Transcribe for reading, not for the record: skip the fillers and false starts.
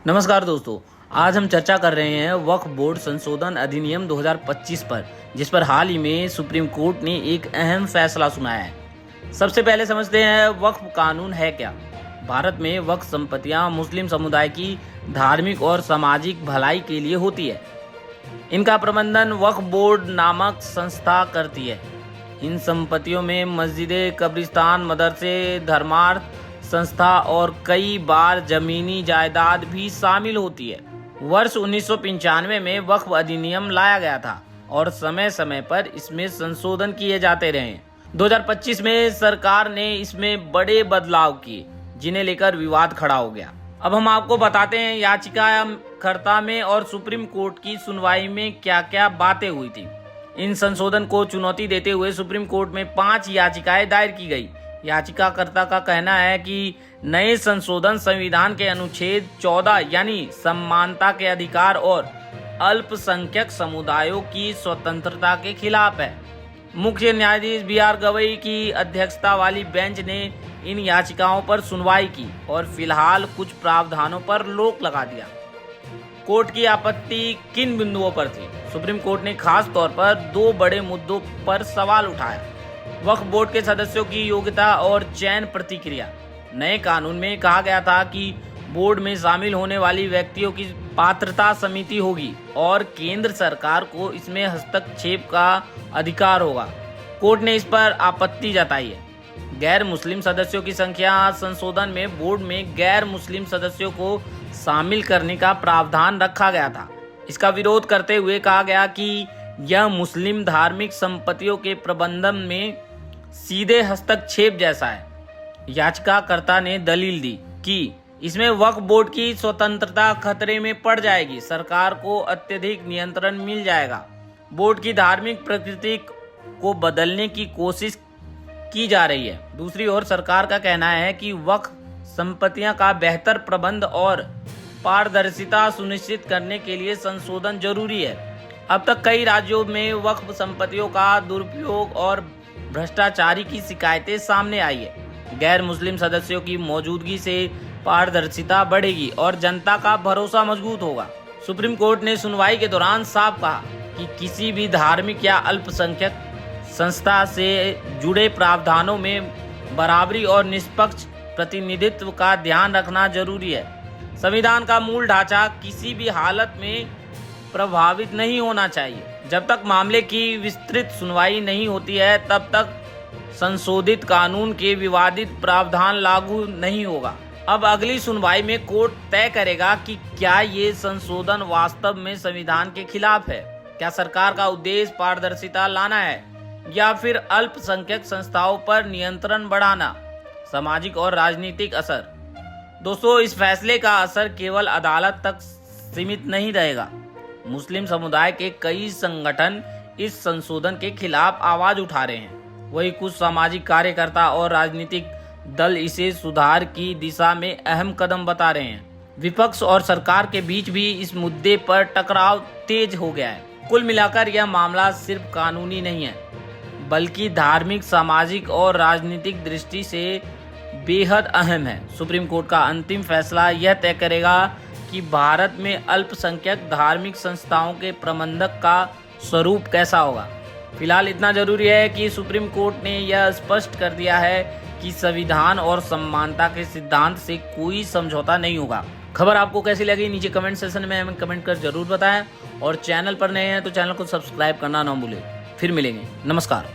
नमस्कार दोस्तों, आज हम चर्चा कर रहे हैं वक्फ बोर्ड संशोधन अधिनियम 2025 पर, जिस पर हाल ही में सुप्रीम कोर्ट ने एक अहम फैसला सुनाया है। सबसे पहले समझते हैं वक्फ कानून है क्या। भारत में वक्फ संपत्तियां मुस्लिम समुदाय की धार्मिक और सामाजिक भलाई के लिए होती है। इनका प्रबंधन वक्फ बोर्ड नामक संस्था करती है। इन संपत्तियों में मस्जिदें, कब्रिस्तान, मदरसे, धर्मार्थ संस्था और कई बार जमीनी जायदाद भी शामिल होती है। वर्ष 1995 में वक्फ अधिनियम लाया गया था और समय समय पर इसमें संशोधन किए जाते रहे। 2025 में सरकार ने इसमें बड़े बदलाव किए, जिन्हें लेकर विवाद खड़ा हो गया। अब हम आपको बताते हैं याचिकाकर्ता में और सुप्रीम कोर्ट की सुनवाई में क्या क्या बातें हुई थी। इन संशोधन को चुनौती देते हुए सुप्रीम कोर्ट में 5 याचिकाएं दायर की गई। याचिकाकर्ता का कहना है कि नए संशोधन संविधान के अनुच्छेद 14 यानी समानता के अधिकार और अल्पसंख्यक समुदायों की स्वतंत्रता के खिलाफ है। मुख्य न्यायाधीश BR गवई की अध्यक्षता वाली बेंच ने इन याचिकाओं पर सुनवाई की और फिलहाल कुछ प्रावधानों पर रोक लगा दिया। कोर्ट की आपत्ति किन बिंदुओं पर थी? सुप्रीम कोर्ट ने खास तौर पर 2 बड़े मुद्दों पर सवाल उठाया। वक्फ बोर्ड के सदस्यों की योग्यता और चयन प्रक्रिया। नए कानून में कहा गया था कि बोर्ड में शामिल होने वाली व्यक्तियों की पात्रता समिति होगी और केंद्र सरकार को इसमें हस्तक्षेप का अधिकार होगा। कोर्ट ने इस पर आपत्ति जताई है। गैर मुस्लिम सदस्यों की संख्या। संशोधन में बोर्ड में गैर मुस्लिम सदस्यों को शामिल करने का प्रावधान रखा गया था। इसका विरोध करते हुए कहा गया कि यह मुस्लिम धार्मिक संपत्तियों के प्रबंधन में सीधे हस्तक्षेप जैसा है। याचिकाकर्ता ने दलील दी कि इसमें वक्फ बोर्ड की स्वतंत्रता खतरे में पड़ जाएगी, सरकार को अत्यधिक नियंत्रण मिल जाएगा, बोर्ड की धार्मिक प्रकृति को बदलने की कोशिश की जा रही है। दूसरी ओर सरकार का कहना है कि वक्फ संपत्तियां का बेहतर प्रबंध और पारदर्शिता सुनिश्चित करने के लिए संशोधन जरूरी है। अब तक कई राज्यों में वक्फ संपत्तियों का दुरुपयोग और भ्रष्टाचारी की शिकायतें सामने आई है। गैर मुस्लिम सदस्यों की मौजूदगी से पारदर्शिता बढ़ेगी और जनता का भरोसा मजबूत होगा। सुप्रीम कोर्ट ने सुनवाई के दौरान साफ कहा कि किसी भी धार्मिक या अल्पसंख्यक संस्था से जुड़े प्रावधानों में बराबरी और निष्पक्ष प्रतिनिधित्व का ध्यान रखना जरूरी है। संविधान का मूल ढांचा किसी भी हालत में प्रभावित नहीं होना चाहिए। जब तक मामले की विस्तृत सुनवाई नहीं होती है, तब तक संशोधित कानून के विवादित प्रावधान लागू नहीं होगा। अब अगली सुनवाई में कोर्ट तय करेगा कि क्या ये संशोधन वास्तव में संविधान के खिलाफ है। क्या सरकार का उद्देश्य पारदर्शिता लाना है या फिर अल्पसंख्यक संस्थाओं पर नियंत्रण बढ़ाना। सामाजिक और राजनीतिक असर। दोस्तों, इस फैसले का असर केवल अदालत तक सीमित नहीं रहेगा। मुस्लिम समुदाय के कई संगठन इस संशोधन के खिलाफ आवाज उठा रहे हैं। वही कुछ सामाजिक कार्यकर्ता और राजनीतिक दल इसे सुधार की दिशा में अहम कदम बता रहे हैं। विपक्ष और सरकार के बीच भी इस मुद्दे पर टकराव तेज हो गया है। कुल मिलाकर यह मामला सिर्फ कानूनी नहीं है, बल्कि धार्मिक, सामाजिक और राजनीतिक दृष्टि से बेहद अहम है। सुप्रीम कोर्ट का अंतिम फैसला यह तय करेगा कि भारत में अल्पसंख्यक धार्मिक संस्थाओं के प्रबंधक का स्वरूप कैसा होगा। फिलहाल इतना जरूरी है कि सुप्रीम कोर्ट ने यह स्पष्ट कर दिया है कि संविधान और समानता के सिद्धांत से कोई समझौता नहीं होगा। खबर आपको कैसी लगी नीचे कमेंट सेक्शन में हमें कमेंट कर जरूर बताएं और चैनल पर नए हैं तो चैनल को सब्सक्राइब करना ना भूलें। फिर मिलेंगे। नमस्कार।